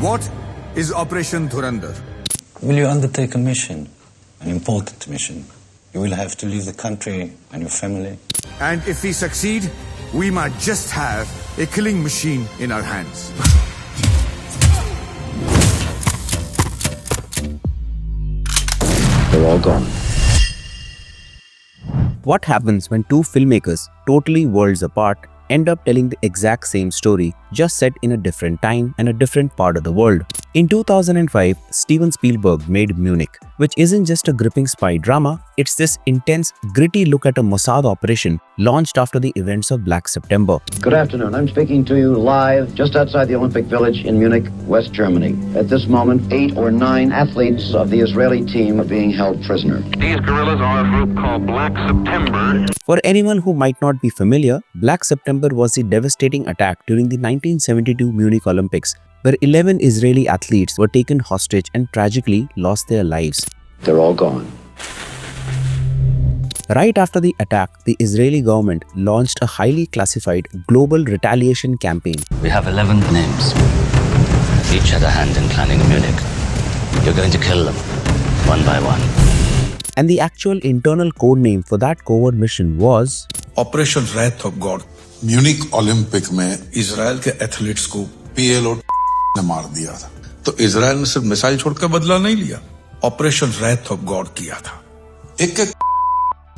What is Operation Dhurandhar? Will you undertake a mission, an important mission? You will have to leave the country and your family. And if we succeed, we might just have a killing machine in our hands. They're all gone. What happens when two filmmakers, totally worlds apart, end up telling the exact same story, just set in a different time and a different part of the world? In 2005, Steven Spielberg made Munich, which isn't just a gripping spy drama, it's this intense, gritty look at a Mossad operation launched after the events of Black September. Good afternoon. I'm speaking to you live just outside the Olympic Village in Munich, West Germany. At this moment, 8 or 9 athletes of the Israeli team are being held prisoner. These guerrillas are a group called Black September. For anyone who might not be familiar, Black September was the devastating attack during the 1972 Munich Olympics, where 11 Israeli athletes were taken hostage and tragically lost their lives. They're all gone. Right after the attack, the Israeli government launched a highly classified global retaliation campaign. We have 11 names. Each had a hand in planning Munich. You're going to kill them, one by one. And the actual internal code name for that covert mission was Operation Wrath of God. Munich Olympic में Israel के athletes को PLO ने मार दिया था, तो Israel ने सिर्फ मिसाइल छोड़कर बदला नहीं लिया, ऑपरेशन रैथ ऑफ गॉड किया था। एक एक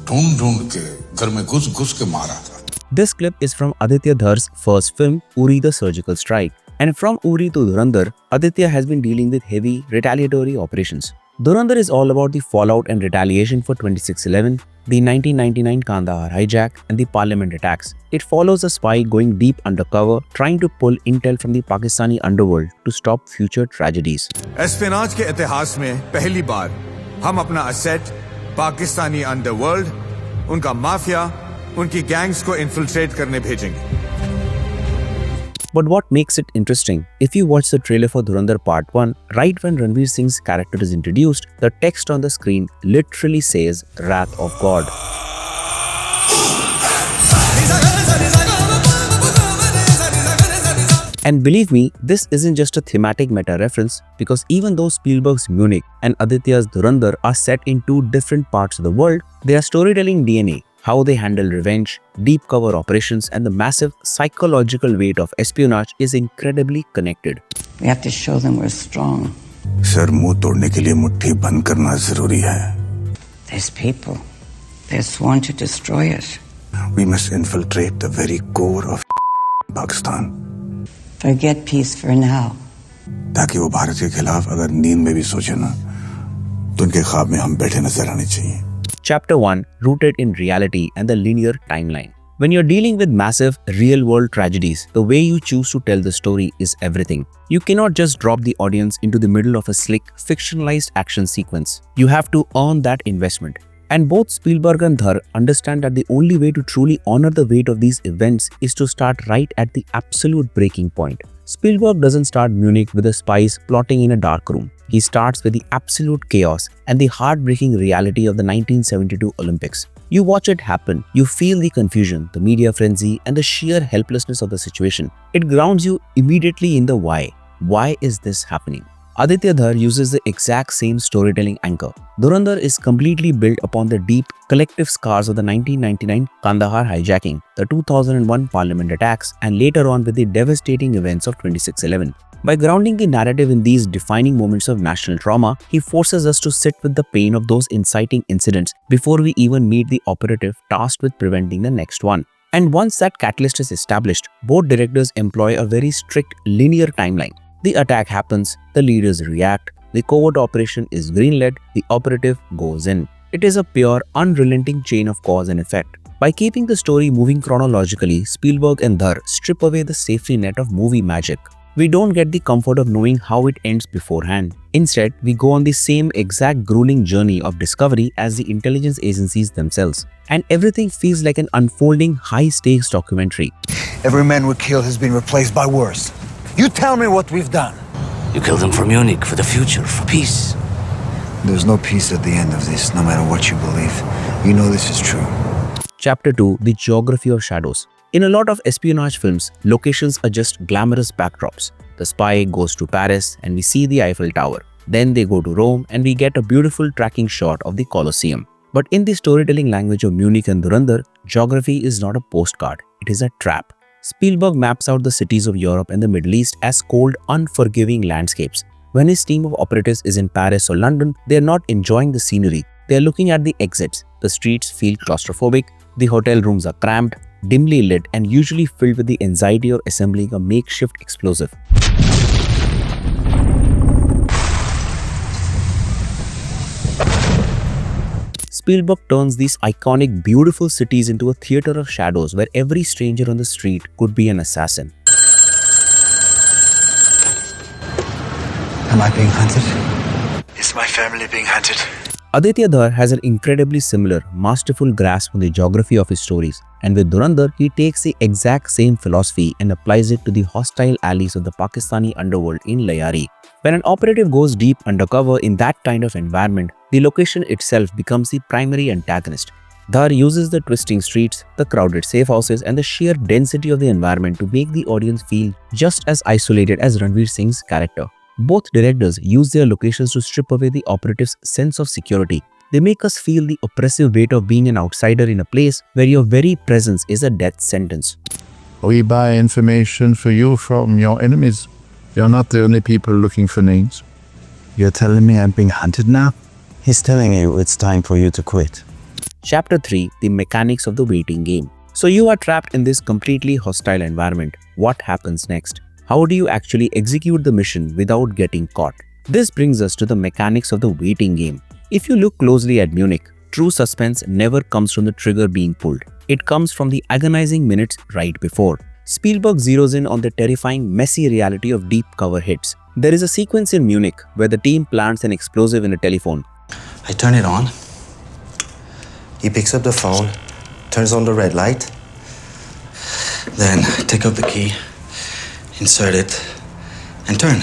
ढूंढ के घर में घुस के मारा था। This clip is from Aditya Dhar's first film, Uri the Surgical Strike. And from Uri to Dhurandhar, Aditya has been dealing with heavy retaliatory operations. Dhurandhar is all about the fallout and retaliation for 26/11, the 1999 Kandahar hijack, and the parliament attacks. It follows a spy going deep undercover, trying to pull intel from the Pakistani underworld to stop future tragedies. Espionage के इतिहास में पहली बार हम अपना asset Pakistani underworld, उनका mafia, उनकी gangs को infiltrate करने भेजेंगे. But what makes it interesting, if you watch the trailer for Dhurandhar Part 1, right when Ranveer Singh's character is introduced, the text on the screen literally says Wrath of God. And believe me, this isn't just a thematic meta-reference, because even though Spielberg's Munich and Aditya's Dhurandhar are set in two different parts of the world, their storytelling DNA, how they handle revenge, deep cover operations, and the massive psychological weight of espionage is incredibly connected. We have to show them we're strong. Sir मुंह तोड़ने के लिए मुट्ठी बंद करना जरूरी है. There's people. They're sworn to destroy it. We must infiltrate the very core of Pakistan. Forget peace for now. ताकि वो भारत के खिलाफ अगर नींद में भी सोचे ना, तो उनके ख्वाब में हम बैठे नजर आने चाहिए. Chapter 1, rooted in reality and the linear timeline. When you're dealing with massive, real-world tragedies, the way you choose to tell the story is everything. You cannot just drop the audience into the middle of a slick, fictionalized action sequence. You have to earn that investment. And both Spielberg and Dhar understand that the only way to truly honor the weight of these events is to start right at the absolute breaking point. Spielberg doesn't start Munich with the spies plotting in a dark room. He starts with the absolute chaos and the heartbreaking reality of the 1972 Olympics. You watch it happen, you feel the confusion, the media frenzy, and the sheer helplessness of the situation. It grounds you immediately in the why. Why is this happening? Aditya Dhar uses the exact same storytelling anchor. Dhurandhar is completely built upon the deep, collective scars of the 1999 Kandahar hijacking, the 2001 parliament attacks, and later on with the devastating events of 26/11. By grounding the narrative in these defining moments of national trauma, he forces us to sit with the pain of those inciting incidents before we even meet the operative tasked with preventing the next one. And once that catalyst is established, both directors employ a very strict linear timeline. The attack happens, the leaders react, the covert operation is greenlit, the operative goes in. It is a pure, unrelenting chain of cause and effect. By keeping the story moving chronologically, Spielberg and Dhar strip away the safety net of movie magic. We don't get the comfort of knowing how it ends beforehand. Instead, we go on the same exact grueling journey of discovery as the intelligence agencies themselves. And everything feels like an unfolding, high-stakes documentary. Every man we kill has been replaced by worse. You tell me what we've done. You killed them for Munich, for the future, for peace. There's no peace at the end of this, no matter what you believe. You know this is true. Chapter 2, The Geography of Shadows. In a lot of espionage films, locations are just glamorous backdrops. The spy goes to Paris and we see the Eiffel Tower. Then they go to Rome and we get a beautiful tracking shot of the Colosseum. But in the storytelling language of Munich and Dhurandhar, geography is not a postcard, it is a trap. Spielberg maps out the cities of Europe and the Middle East as cold, unforgiving landscapes. When his team of operatives is in Paris or London, they are not enjoying the scenery. They are looking at the exits. The streets feel claustrophobic, the hotel rooms are cramped, dimly lit, and usually filled with the anxiety of assembling a makeshift explosive. Spielberg turns these iconic, beautiful cities into a theater of shadows where every stranger on the street could be an assassin. Am I being hunted? Is my family being hunted? Aditya Dhar has an incredibly similar, masterful grasp on the geography of his stories, and with Dhurandhar, he takes the exact same philosophy and applies it to the hostile alleys of the Pakistani underworld in Layari. When an operative goes deep undercover in that kind of environment, the location itself becomes the primary antagonist. Dhar uses the twisting streets, the crowded safe houses, and the sheer density of the environment to make the audience feel just as isolated as Ranveer Singh's character. Both directors use their locations to strip away the operative's sense of security. They make us feel the oppressive weight of being an outsider in a place where your very presence is a death sentence. We buy information for you from your enemies. You're not the only people looking for names. You're telling me I'm being hunted now? He's telling you it's time for you to quit. Chapter 3: The Mechanics of the Waiting Game. So you are trapped in this completely hostile environment. What happens next? How do you actually execute the mission without getting caught? This brings us to the mechanics of the waiting game. If you look closely at Munich, true suspense never comes from the trigger being pulled. It comes from the agonizing minutes right before. Spielberg zeroes in on the terrifying, messy reality of deep cover hits. There is a sequence in Munich where the team plants an explosive in a telephone. I turn it on. He picks up the phone, turns on the red light. Then take out the key, insert it, and turn.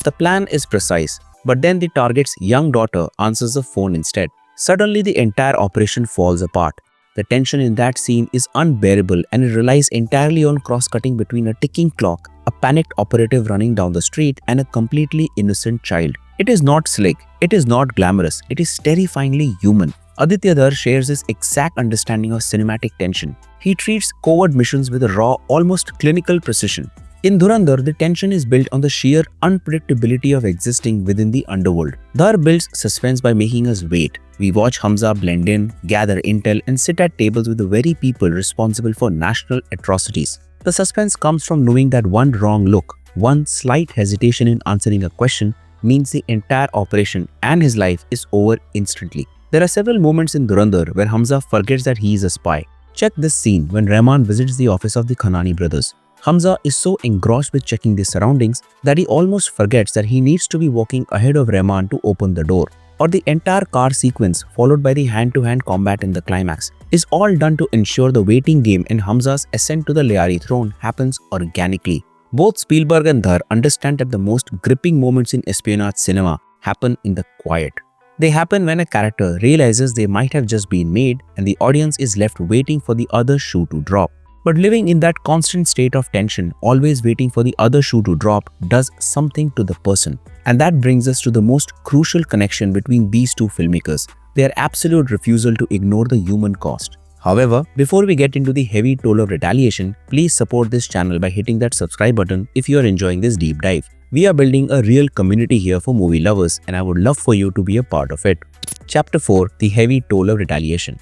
The plan is precise, but then the target's young daughter answers the phone instead. Suddenly, the entire operation falls apart. The tension in that scene is unbearable and it relies entirely on cross-cutting between a ticking clock, a panicked operative running down the street, and a completely innocent child. It is not slick, it is not glamorous, it is terrifyingly human. Aditya Dhar shares his exact understanding of cinematic tension. He treats covert missions with a raw, almost clinical precision. In Dhurandhar, the tension is built on the sheer unpredictability of existing within the underworld. Dhar builds suspense by making us wait. We watch Hamza blend in, gather intel, and sit at tables with the very people responsible for national atrocities. The suspense comes from knowing that one wrong look, one slight hesitation in answering a question means the entire operation and his life is over instantly. There are several moments in Dhurandhar where Hamza forgets that he is a spy. Check this scene when Rahman visits the office of the Khanani brothers. Hamza is so engrossed with checking the surroundings that he almost forgets that he needs to be walking ahead of Rahman to open the door. Or the entire car sequence followed by the hand-to-hand combat in the climax is all done to ensure the waiting game and Hamza's ascent to the Layari throne happens organically. Both Spielberg and Dhar understand that the most gripping moments in espionage cinema happen in the quiet. They happen when a character realizes they might have just been made and the audience is left waiting for the other shoe to drop. But living in that constant state of tension, always waiting for the other shoe to drop, does something to the person. And that brings us to the most crucial connection between these two filmmakers, their absolute refusal to ignore the human cost. However, before we get into the heavy toll of Retaliation, please support this channel by hitting that subscribe button if you are enjoying this deep dive. We are building a real community here for movie lovers and I would love for you to be a part of it. Chapter 4: The Heavy Toll of Retaliation.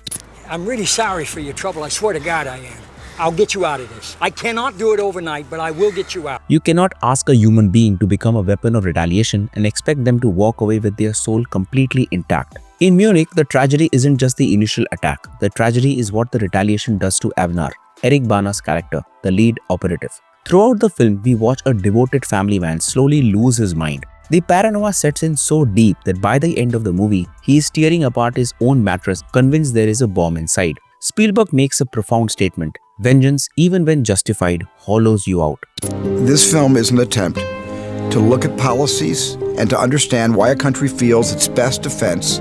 I'm really sorry for your trouble, I swear to God I am. I'll get you out of this. I cannot do it overnight, but I will get you out. You cannot ask a human being to become a weapon of retaliation and expect them to walk away with their soul completely intact. In Munich, the tragedy isn't just the initial attack. The tragedy is what the retaliation does to Avnar, Eric Bana's character, the lead operative. Throughout the film, we watch a devoted family man slowly lose his mind. The paranoia sets in so deep that by the end of the movie, he is tearing apart his own mattress, convinced there is a bomb inside. Spielberg makes a profound statement. Vengeance, even when justified, hollows you out. This film is an attempt to look at policies and to understand why a country feels its best defense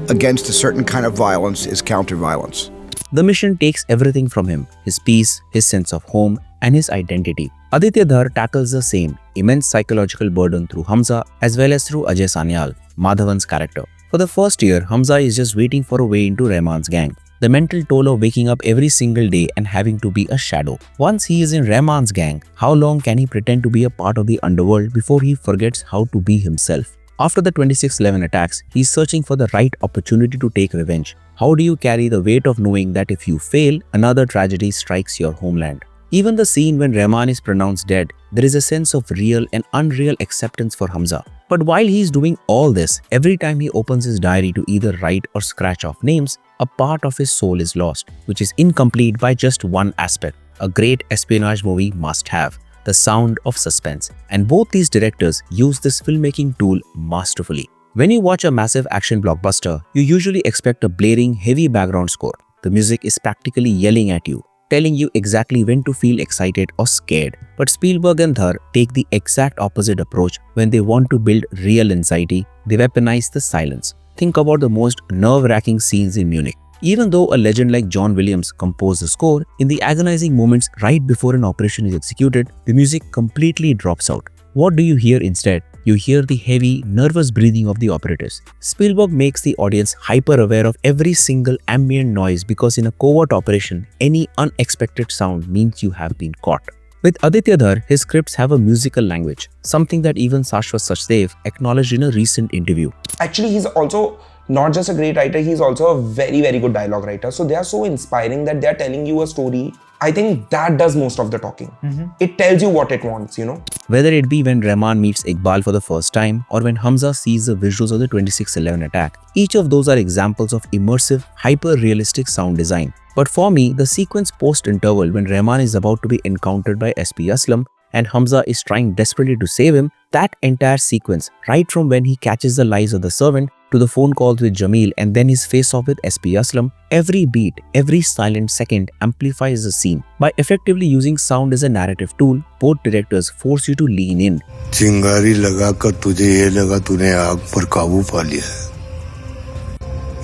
against a certain kind of violence is counter-violence. The mission takes everything from him: his peace, his sense of home, and his identity. Aditya Dhar tackles the same immense psychological burden through Hamza as well as through Ajay Sanyal, Madhavan's character. For the first year, Hamza is just waiting for a way into Rahman's gang. The mental toll of waking up every single day and having to be a shadow. Once he is in Rahman's gang, how long can he pretend to be a part of the underworld before he forgets how to be himself? After the 26/11 attacks, he is searching for the right opportunity to take revenge. How do you carry the weight of knowing that if you fail, another tragedy strikes your homeland? Even the scene when Rahman is pronounced dead, there is a sense of real and unreal acceptance for Hamza. But while he is doing all this, every time he opens his diary to either write or scratch off names, a part of his soul is lost, which is incomplete by just one aspect. A great espionage movie must have: the sound of suspense. And both these directors use this filmmaking tool masterfully. When you watch a massive action blockbuster, you usually expect a blaring, heavy background score. The music is practically yelling at you, telling you exactly when to feel excited or scared. But Spielberg and Dhar take the exact opposite approach. When they want to build real anxiety, they weaponize the silence. Think about the most nerve-wracking scenes in Munich. Even though a legend like John Williams composed the score, in the agonizing moments right before an operation is executed, the music completely drops out. What do you hear instead? You hear the heavy, nervous breathing of the operatives. Spielberg makes the audience hyper-aware of every single ambient noise because in a covert operation, any unexpected sound means you have been caught. With Aditya Dhar, his scripts have a musical language, something that even Shashwat Sachdev acknowledged in a recent interview. Actually, he's also not just a great writer, he's also a very, very good dialogue writer. So they are so inspiring that they are telling you a story. I think that does most of the talking. It tells you what it wants, you know. Whether it be when Rahman meets Iqbal for the first time or when Hamza sees the visuals of the 26/11 attack, each of those are examples of immersive, hyper-realistic sound design. But for me, the sequence post-interval when Rahman is about to be encountered by SP Aslam and Hamza is trying desperately to save him, that entire sequence, right from when he catches the lies of the servant to the phone calls with Jamil and then his face-off with SP Aslam, every beat, every silent second amplifies the scene. By effectively using sound as a narrative tool, both directors force you to lean in. चिंगारी लगाकर तुझे ये लगा तूने आग पर काबू पा लिया है।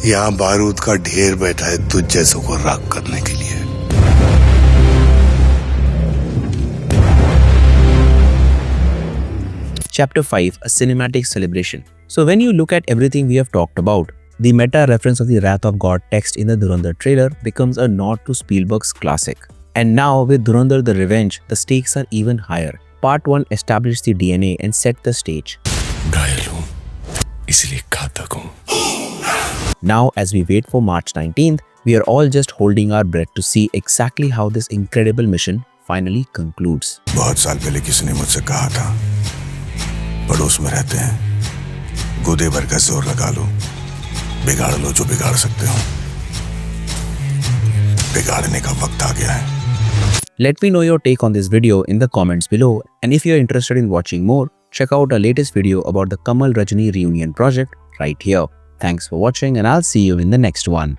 यहाँ बारूद का ढेर बैठा है तुझ जैसों को राख करने के लिए। Chapter 5, a cinematic celebration. So when you look at everything we have talked about, the meta reference of the Wrath of God text in the Dhurandhar trailer becomes a nod to Spielberg's classic. And now with Dhurandhar the Revenge, the stakes are even higher. Part 1 established the DNA and set the stage. Now as we wait for March 19th, we are all just holding our breath to see exactly how this incredible mission finally concludes. बहुत साल पहले किसी ने मुझसे कहा था, पड़ोस में रहते हैं, गोदे भर का जोर लगा लो, बिगाड़ लो जो बिगाड़ सकते हो, बिगाड़ने का वक्त आ गया है. Let me know your take on this video in the comments below, and if you are interested in watching more, check out our latest video about the Kamal Rajani reunion project right here. Thanks for watching and I'll see you in the next one.